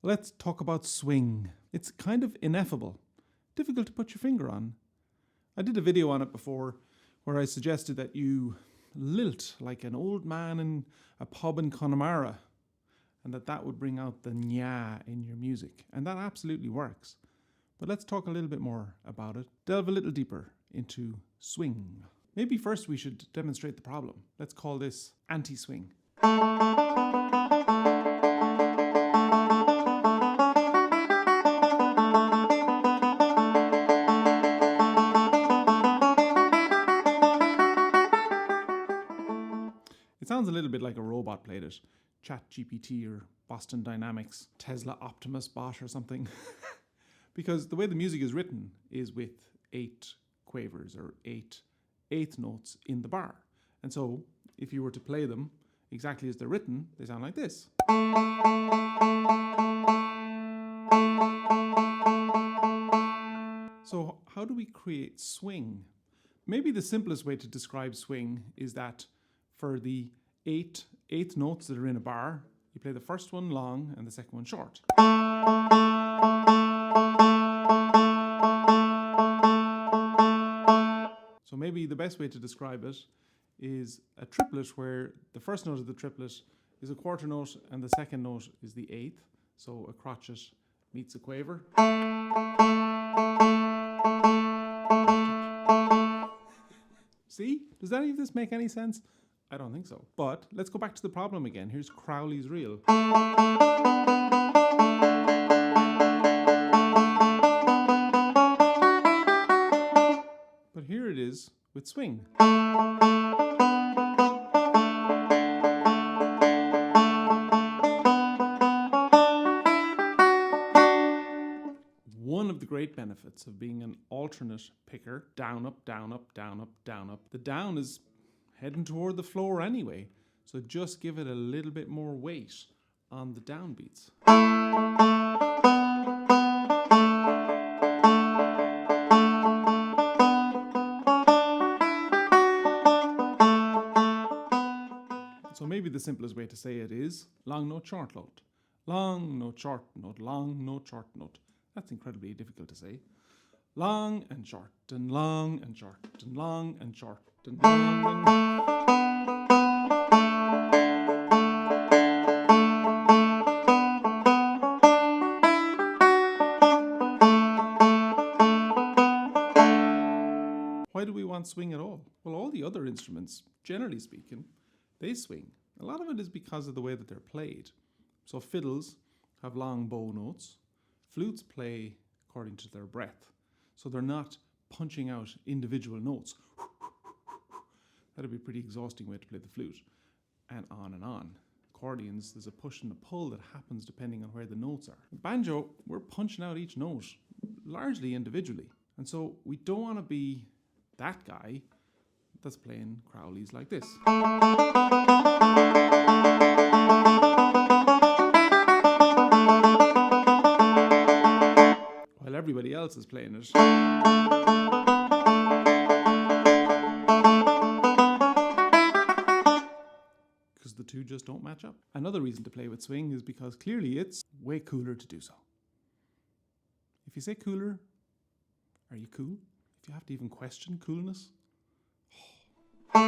Let's talk about swing. It's kind of ineffable, difficult to put your finger on. I did a video on it before where I suggested that you lilt like an old man in a pub in Connemara, and that would bring out the nya in your music, and that absolutely works. But let's talk a little bit more about it, delve a little deeper into swing. Maybe first we should demonstrate the problem. Let's call this anti-swing. It sounds a little bit like a robot played it. ChatGPT or Boston Dynamics, Tesla Optimus bot or something. Because the way the music is written is with 8 quavers or 8 eighth notes in the bar. And so if you were to play them exactly as they're written, they sound like this. So how do we create swing? Maybe the simplest way to describe swing is that for the 8 eighth notes that are in a bar, you play the first one long and the second one short. So maybe the best way to describe it is a triplet where the first note of the triplet is a quarter note and the second note is the eighth. So a crotchet meets a quaver. See? Does any of this make any sense? I don't think so. But let's go back to the problem again. Here's Crowley's reel. But here it is with swing. One of the great benefits of being an alternate picker, down, up, down, up, down, up, down, up. The down is heading toward the floor anyway, so just give it a little bit more weight on the downbeats. So maybe the simplest way to say it is long note, short note. Long note, short note, long note, short note. That's incredibly difficult to say. Long and short and long and short and long and short and long and... Why do we want swing at all? Well, all the other instruments, generally speaking, they swing. A lot of it is because of the way that they're played. So fiddles have long bow notes. Flutes play according to their breath. So they're not punching out individual notes. That'd be a pretty exhausting way to play the flute. And on and on. Accordions, there's a push and a pull that happens depending on where the notes are. Banjo, we're punching out each note, largely individually. And so we don't want to be that guy that's playing Crowleys like this. While everybody else is playing it. Because the two just don't match up. Another reason to play with swing is because clearly it's way cooler to do so. If you say cooler, are you cool? If you have to even question coolness? But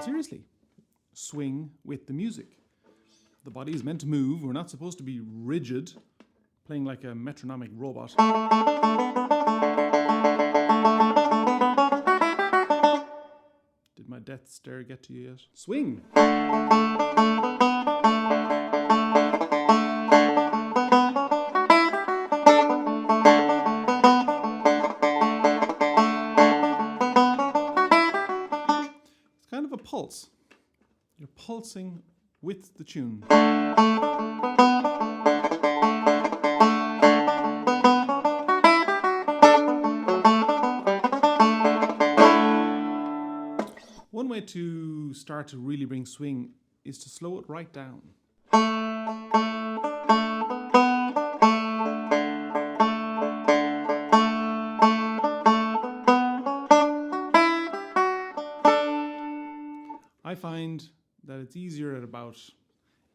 seriously, swing with the music. The body is meant to move. We're not supposed to be rigid, playing like a metronomic robot. Did my death stare get to you yet? Swing! Pulse. You're pulsing with the tune. One way to start to really bring swing is to slow it right down. I find that it's easier at about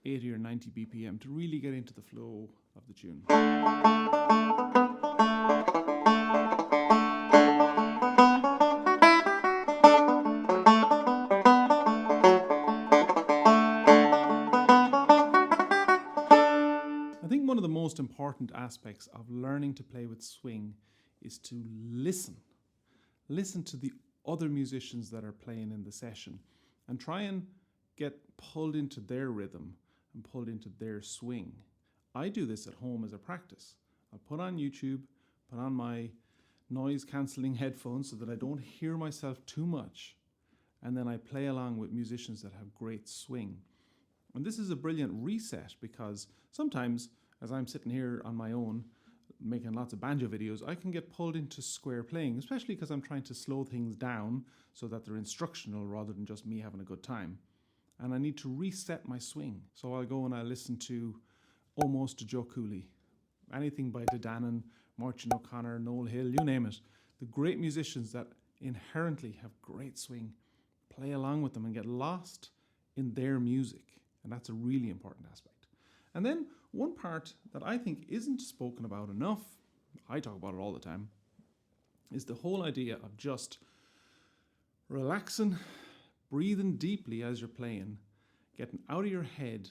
80 or 90 BPM to really get into the flow of the tune. I think one of the most important aspects of learning to play with swing is to listen. Listen to the other musicians that are playing in the session and try and get pulled into their rhythm and pulled into their swing. I do this at home as a practice. I'll put on YouTube, put on my noise cancelling headphones so that I don't hear myself too much, and then I play along with musicians that have great swing. And this is a brilliant reset because sometimes as I'm sitting here on my own making lots of banjo videos, I can get pulled into square playing, especially because I'm trying to slow things down so that they're instructional rather than just me having a good time. And I need to reset my swing. So I'll go and I listen to almost to Joe Cooley, anything by Dannon, Martin O'Connor, Noel Hill, you name it. The great musicians that inherently have great swing, play along with them and get lost in their music. And that's a really important aspect. And then one part that I think isn't spoken about enough, I talk about it all the time, is the whole idea of just relaxing, breathing deeply as you're playing, getting out of your head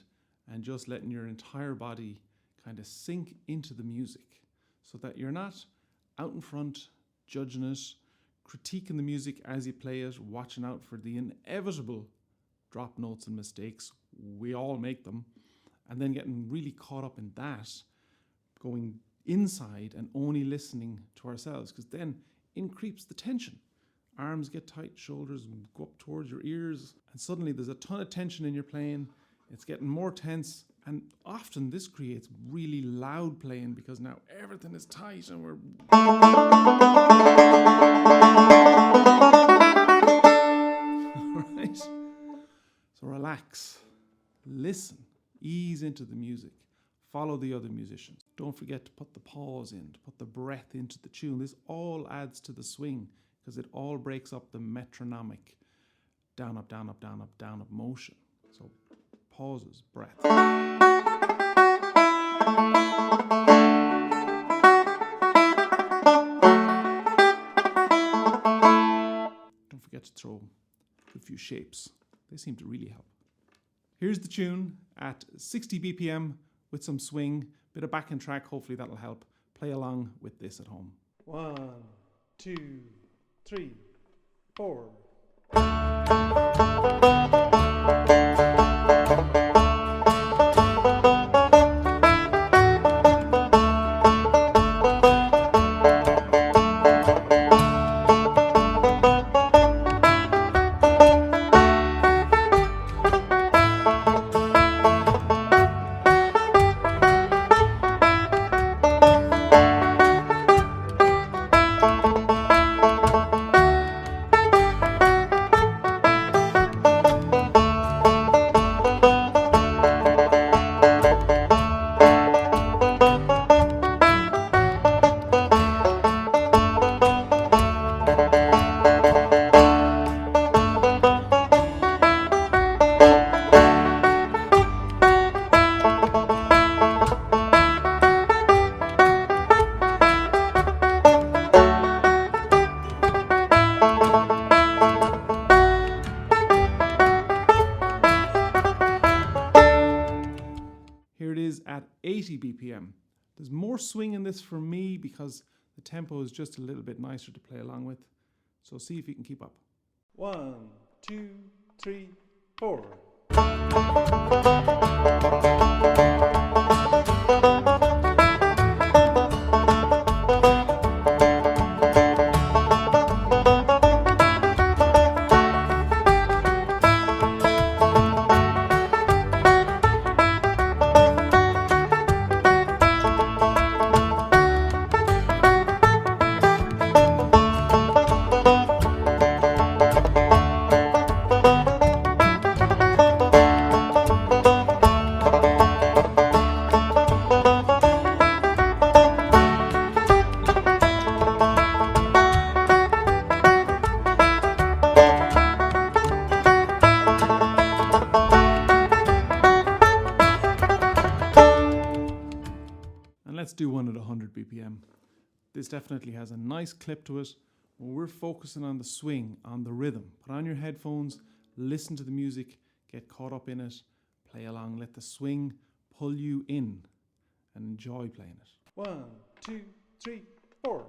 and just letting your entire body kind of sink into the music so that you're not out in front, judging it, critiquing the music as you play it, watching out for the inevitable drop notes and mistakes. We all make them. And then getting really caught up in that, going inside and only listening to ourselves, because then in creeps the tension. Arms get tight, shoulders go up towards your ears, and suddenly there's a ton of tension in your playing. It's getting more tense, and often this creates really loud playing because now everything is tight and we're... Right? So relax, listen. Ease into the music. Follow the other musicians. Don't forget to put the pause in, to put the breath into the tune. This all adds to the swing because it all breaks up the metronomic down, up, down, up, down, up, down, up motion. So pauses, breath. Don't forget to throw a few shapes. They seem to really help. Here's the tune at 60 BPM with some swing, bit of backing track, hopefully that'll help. Play along with this at home. 1, 2, 3, 4. At 80 BPM. There's more swing in this for me because the tempo is just a little bit nicer to play along with. So see if you can keep up. 1, 2, 3, 4. Let's do one at 100 BPM. This definitely has a nice clip to it. We're focusing on the swing, on the rhythm. Put on your headphones, listen to the music, get caught up in it, play along, let the swing pull you in, and enjoy playing it. 1, 2, 3, 4.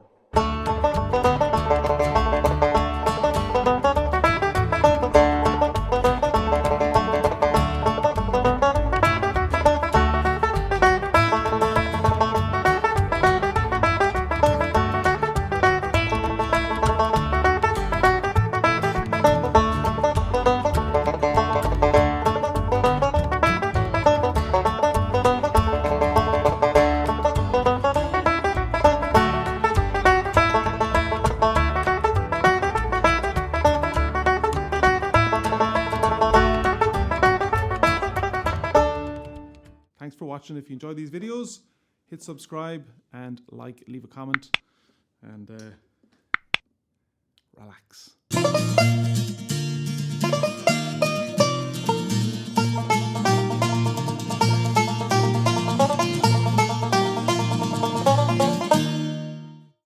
Thanks for watching. If you enjoy these videos, hit subscribe and like, leave a comment, and relax.